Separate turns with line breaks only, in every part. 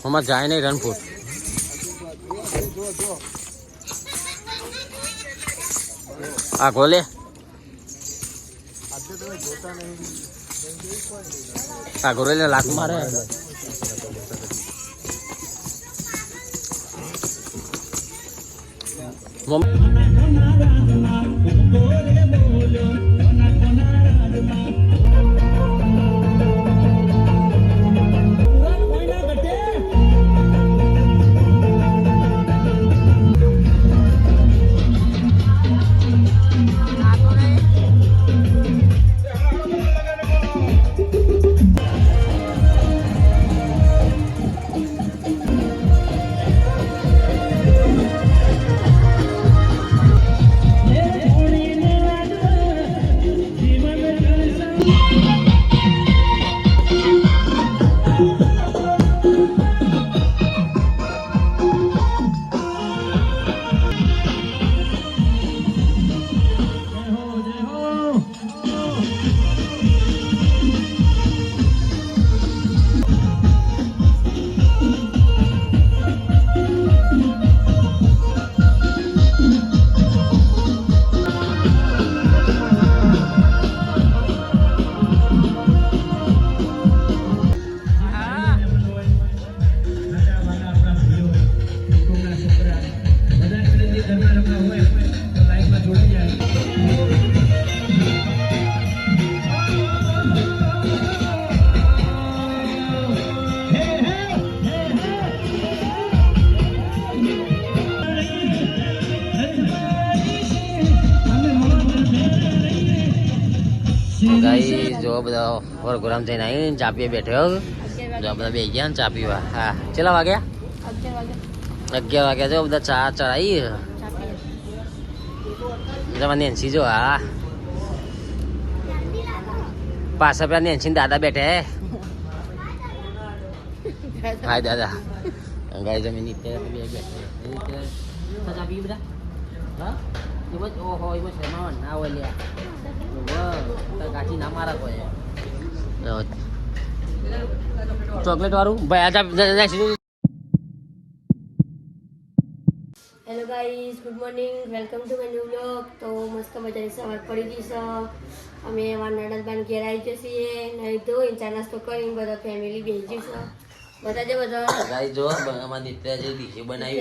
હમણાં જાય નહીં રનપુર. આ ગોલે આ ગોરેલે લાખ મારે. ગાઈ જો બધા પ્રોગ્રામ થઈને આવીને ચા પીએ બેઠો. જો બધા બે ગયા ને ચા પીવા. હા કેટલા વાગ્યા? 11 વાગ્યા. જો બધા ચા ચડાવી જવા. નેન્સી જો હા પાછા પેલા નેન્સી દાદા બેઠે. હાય દાદા. ગાઈ જમીન નીચે બેઠે ચા પી બધા. હા ઓહો એમાં શેમાં ના હોય લ્યા ગાંઠી ના મારા કોઈ ચોકલેટ વાળું ભાઈ.
Hello guys, good morning, welcome to my new vlog. તો મસ્ત મજાની સવાર પડી ગઈ છે. અમે અમારા નણંદબાન ઘેર આવી જઈએ. નહીં ધોઈને ચા નાસ્તો કરીને બધા ફેમિલી બેસી જઈશું. બધા જે બધા
ગાઈ જો અમારા નિત્ય જે ડીજે બનાવી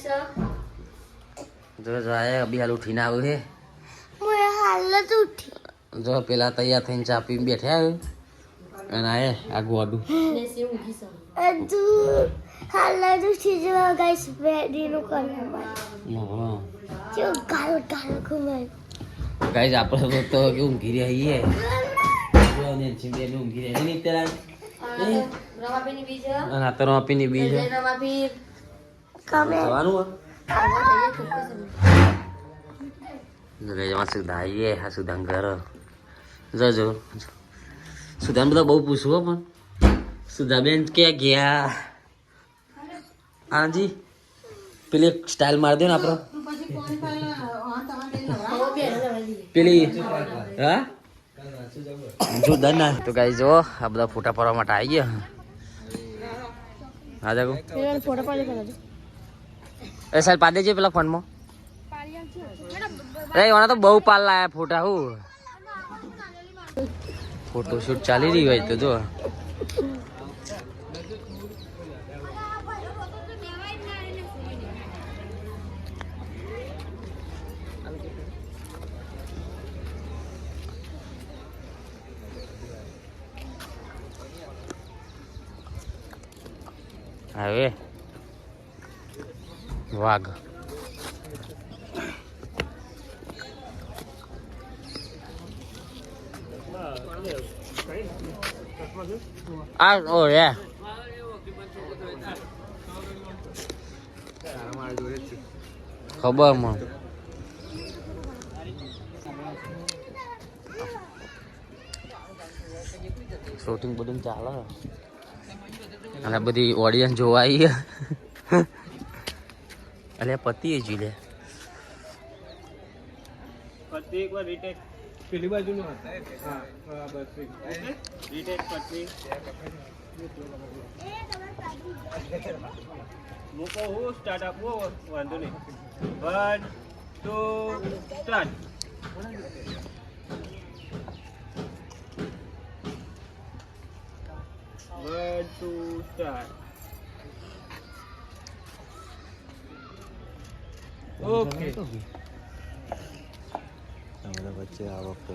છે.
જો જાય અભી હાલ ઉઠીને આવ્યું છે.
મોય હાલ જ ઉઠી.
જો પેલા તૈયાર થઈને ચા પીને બેઠા અને આ ગોડું
નેસી ઊંઘી છે. અજુ હાલ જ ઉઠી જવા ગાઈસ. બેડીનું કલર
હા
જો કાળો કાળો ઘુમાય.
ગાઈસ આપણે તો કે ઊંઘી રહ્યા છીએ. ને ચીંબે ઊંઘી રહ્યા ની તેરા
રવાપીની બીજ
અને આ તો રવાપીની બીજ
રવાપી કમે
જવાનું સુધાઈએ. હા સુધાન ઘર જજો. સુધાન બધા બહુ પૂછવું પણ સુધાબેન ક્યાં ગયા? હાજી પેલી સ્ટાઇલ મારી દો ને આપણો પેલી હા જોરદાર ના. તો ગાઈ જો આ બધા ફોટા પાડવા માટે આવી ગયા. હા જાગો
ફોટો પાડી કરો.
એ સાહેબ પાડે છે પેલા ફોનમાં. અરે એના તો બહુ પાલ લાયા ફોટા. હું ફોટોશૂટ ચાલી રહી હોય તો જો હવે વાઘ આ ઓ રે ખબર મને શૂટિંગ બધું ચાલે અને બધી ઓડિયન્સ જોવા આવી. અલે પતિ જોઈ લે.
પેલી બાજુ નો હા બસ રીટેક પછી મૂકો હું સ્ટાર્ટ આપવો વાંધો નહીં 1 2 સ્ટાર્ટ 1 2 સ્ટાર્ટ ઓકે
हमारे बच्चे आवक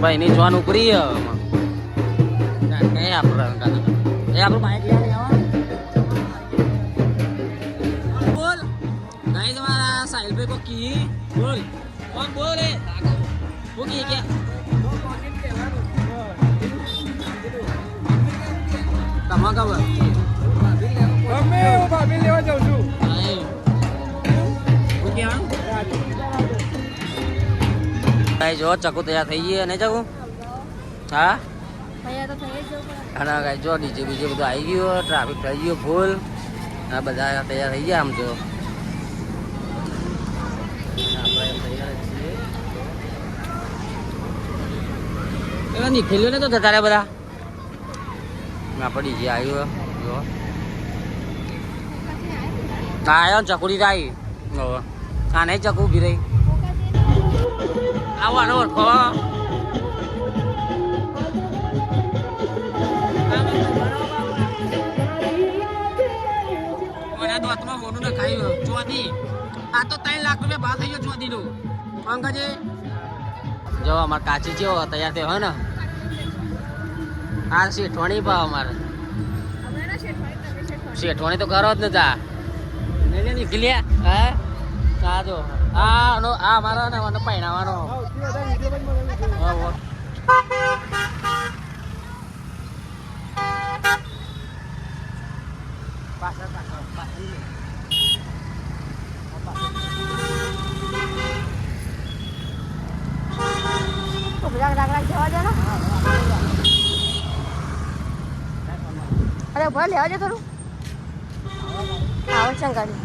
ભાઈ ની જોન ઉપરી એ આપણું બાઈક બોલ ગાઈસ हमारा साहिल पे को की बोल कौन बोल रे वो की क्या તમા કા
અમે હું ભાભી લેવા જાઉં છું
ઓકે હા ગાઈસ જો ચકુ તૈયાર થઈ ગઈ અને ચકુ હા
ભૈયા તો થઈ જ
અને ગાઈસ જો ડીજે બીજે બધું આવી ગયું ટ્રાફિક થઈ ગયું ફૂલ આ બધા તૈયાર થઈ ગયા આમ તો નીકળ્યો ને તો જતા રહ્યા બધા આપણે ડીજે આવ્યું જો આવ્યો ચકુડી આવી આ નહીં ચકુ ઉભી રહી આવવાનો ઓળખો દોતમાં મોટું ને ખાઈ ચોથી આ તો 3 લાખ રૂપિયા ભાવ થઈ ગયો ચોથીનું અંકજી જો અમારે કાચી છે તૈયાર થયો હોય ને આ શેઠવાણી ભાવ અમારે શેઠવાણી તો કરો જ નતા નીકળ્યા હા આ જો આ અમારો ને મને પહેરાવાનો
અરે ભલે લેવા દે થોડું આવો ચંગાડી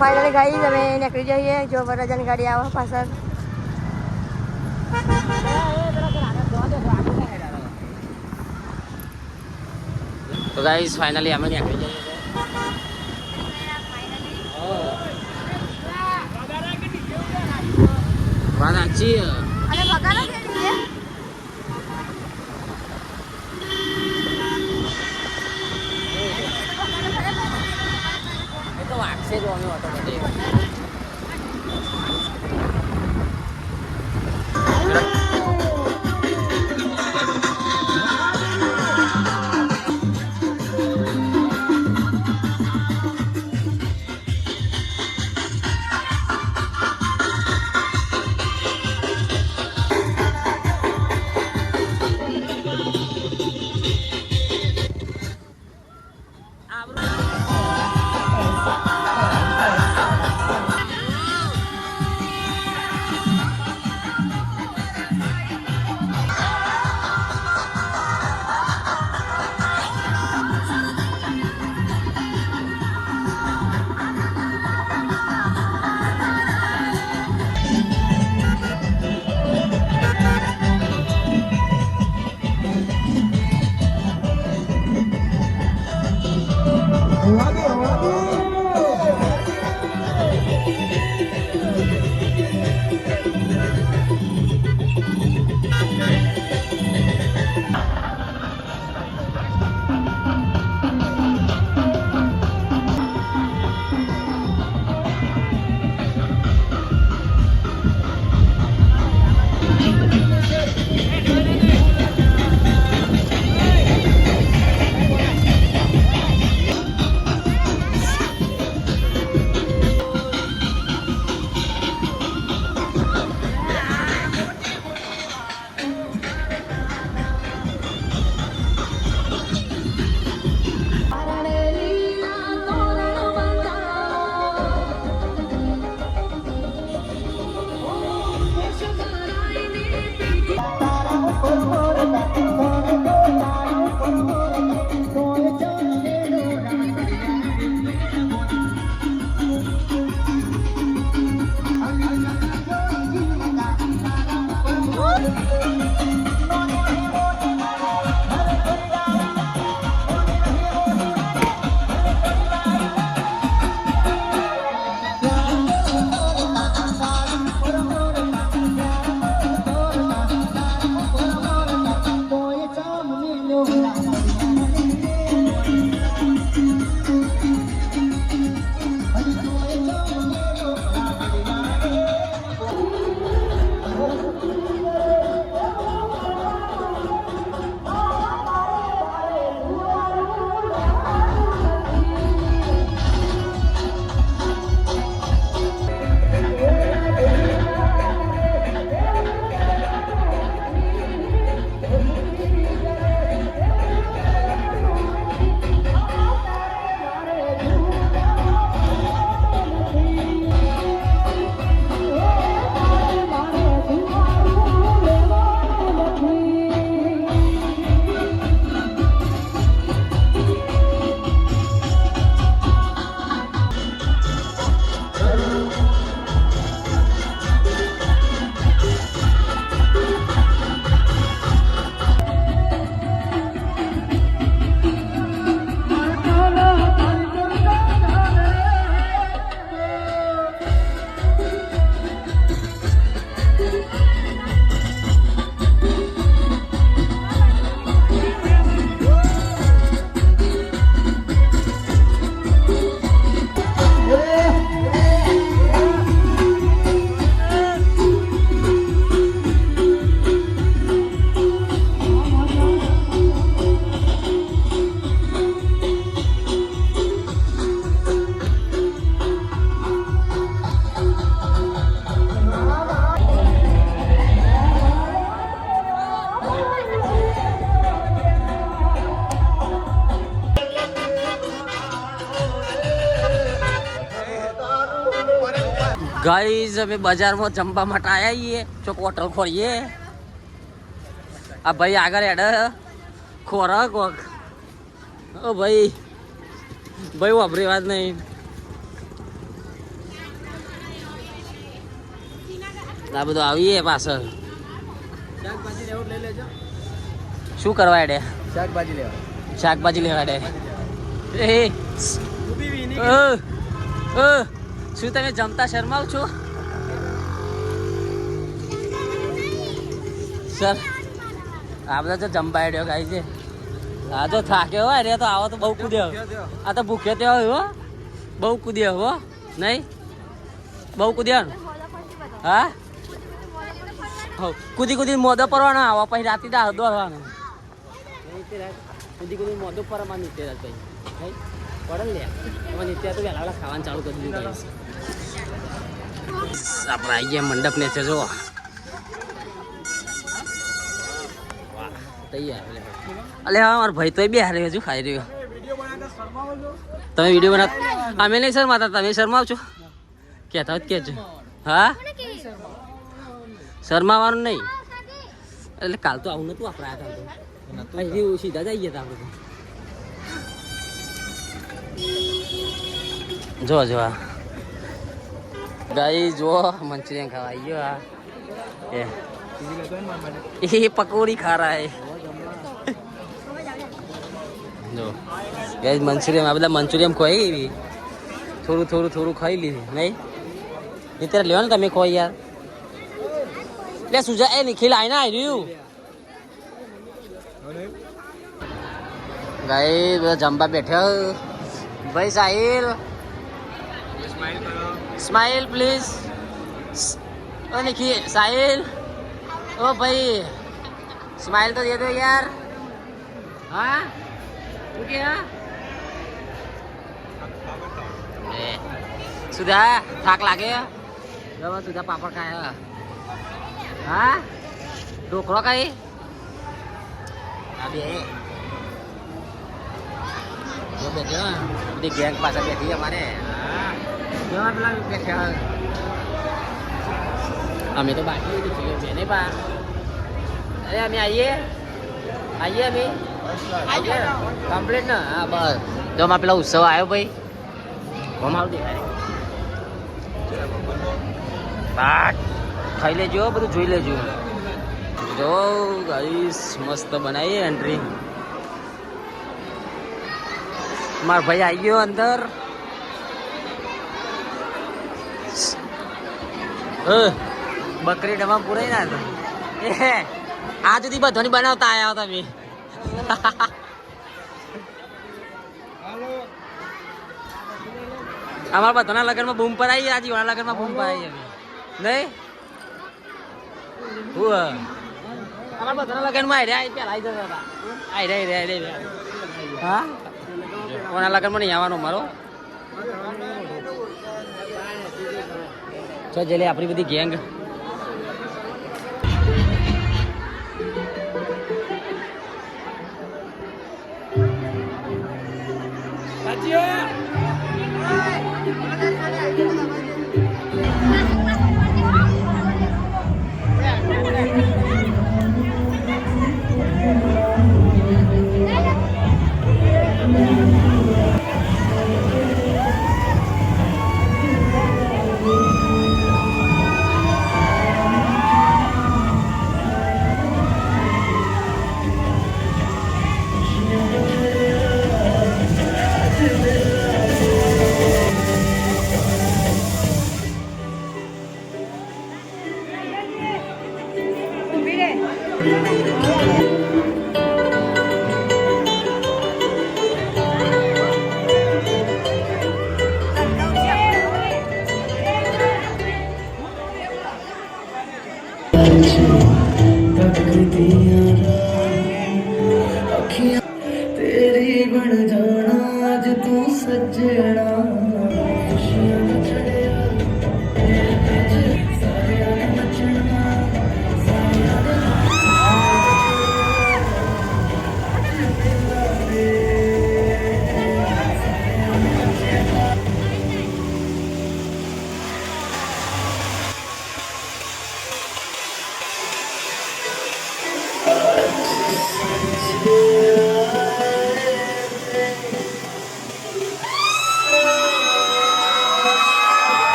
ફાઇનલી ગાડી અમે નીકળી જઈએ જો વરરાજાની ગાડી આવે પાછળ
તો ગાઈસ ફાઇનલી અમે નીકળી જઈએ વાત સાચી
અને બગાડો કે છે
એ તો વાગશે જ અમે ઓટોમેટિક ગાઈઝ અમે બજારમાં જમવા માટે આવ્યા છીએ ચોક હોટલ ખોરીએ આ ભાઈ આગળ હેડ ખોરાક ઓ ભાઈ ભાઈ વાપરી વાત નહીં આ બધું આવીએ પાછળ શું કરવા હેડે શાકભાજી લેવા હેડે શું તમે જમતા શરમાવ છો સર આ બધા તો જમવા હેડ્યો ગાય છે આ તો થાક્યો હોય રે તો આવો તો બહુ કૂદ્યો આ તો ભૂખ્યો તે હોય હો બહુ કૂદ્યો હો નહીં બહુ કૂદ્યો ને હા કૂદી કૂદી મોદો પરવાનો આવો પછી રાતે દોડવાનો કૂદી કૂદી મોદો પરવા નીચે ભાઈ પડે લે એમાં નીચે તો વહેલા ખાવાનું ચાલુ કરી દીધું આપણે આવી ગયા મંડપ ને છે જો તૈયાર અલે હા મારો ભાઈ તો બે હારે હજુ ખાઈ રહ્યો તમે વિડીયો બના અમે નહીં શરમાતા તમે શરમાવ છો કહેતા હોય કહેજો હા શરમાવાનું નહીં એટલે કાલ તો આવું નતું આપણે આ સીધા જઈએ હતા આપણે જો જો ગાઈ જો મંચુરિયન ખાવા આવી ગયો એ પકોડી ખા રહા હે જો ગાઈ મંચુરિયન આ બધા મંચુરિયન ખોઈ થોડું ખાઈ લીધી નહીં અત્યારે લેવા ને તમે ખોઈ યાર લે સુજા એ નિખિલ આઈને આવી રહ્યું ગાઈ બધા જમવા બેઠ્યો ભાઈ સાહિલ સ્માઈલ પ્લીઝ ઓ નિખિલ સાહિલ ઓ ભાઈ સ્માઈલ તો દે દો યાર હા શું કે સુધા થાક લાગે સુધા પાપડ ખાયા હા ઢોકળો કઈ આ બે જો બેઠો બધી ગેંગ પાછળ બેઠી અમારે હા પેલા બેઠા અમે તો બાકી છીએ બેને પા અરે અમે આવીએ અમે કમ્પ્લીટ ને હા બસ જો અમારે પેલા ઉત્સવ આવ્યો ભાઈ અમારું દેખાય પાટ ખાઈ લેજો બધું જોઈ લેજો જો ગાઈસ મસ્ત બનાવી એન્ટ્રી મારો ભાઈ આવી ગયો અંદર બકરી ડમા પૂરાઈ ના એ આ સુધી બધાની બનાવતા આવ્યા તમે અમારા બધાના લગ્નમાં બૂમ પર આવી આજે વાળા લગ્નમાં બૂમ પર આવી નહીં અમારા બધાના લગ્નમાં આવી પેલા આવી જતા હતા આવી હા કોના લગ્નમાં નહીં આવવાનો મારો ચો જેલે આપણી બધી ગેંગ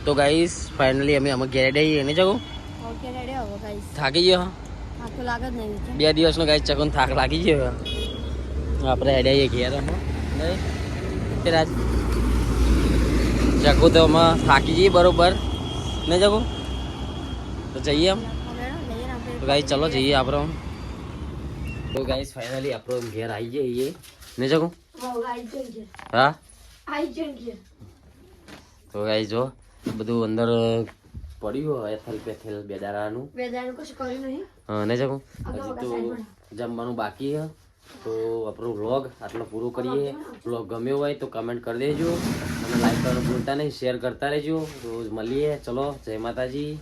તો ગાઈસ ફાઇનલી અમે ઘેર આવીએ એને જવું
ઓકે રેડી હો ગાઈસ
થાકી ગયો
આ તો લાગે જ નહીં
2 દિવસનો ગાઈસ ચકોન થાક લાગી ગયો આપણે આવીએ ઘેર નહીં કે રાજ ચકો તો અમે થાકી જઈએ બરોબર નહીં જકો તો જઈએ એમ તો ગાઈસ ચલો જઈએ આપણે તો ગાઈસ ફાઇનલી આપણે ઘેર આવી જઈએ નહીં જકો હા તો ગાઈસ જો બધું અંદર પડ્યું હોય એથલ પેથલ બેદારાનું
કશું કર્યું નહીં
નહીં જકો હજી તો જમવાનું બાકી છે તો આપણો વ્લોગ આટલો પૂરો કરીએ વ્લોગ ગમ્યો હોય તો કમેન્ટ કરી દેજો અને લાઈક કરવાનું ભૂલતા નહીં શેર કરતા રહેજો રોજ મળીએ ચલો જય માતાજી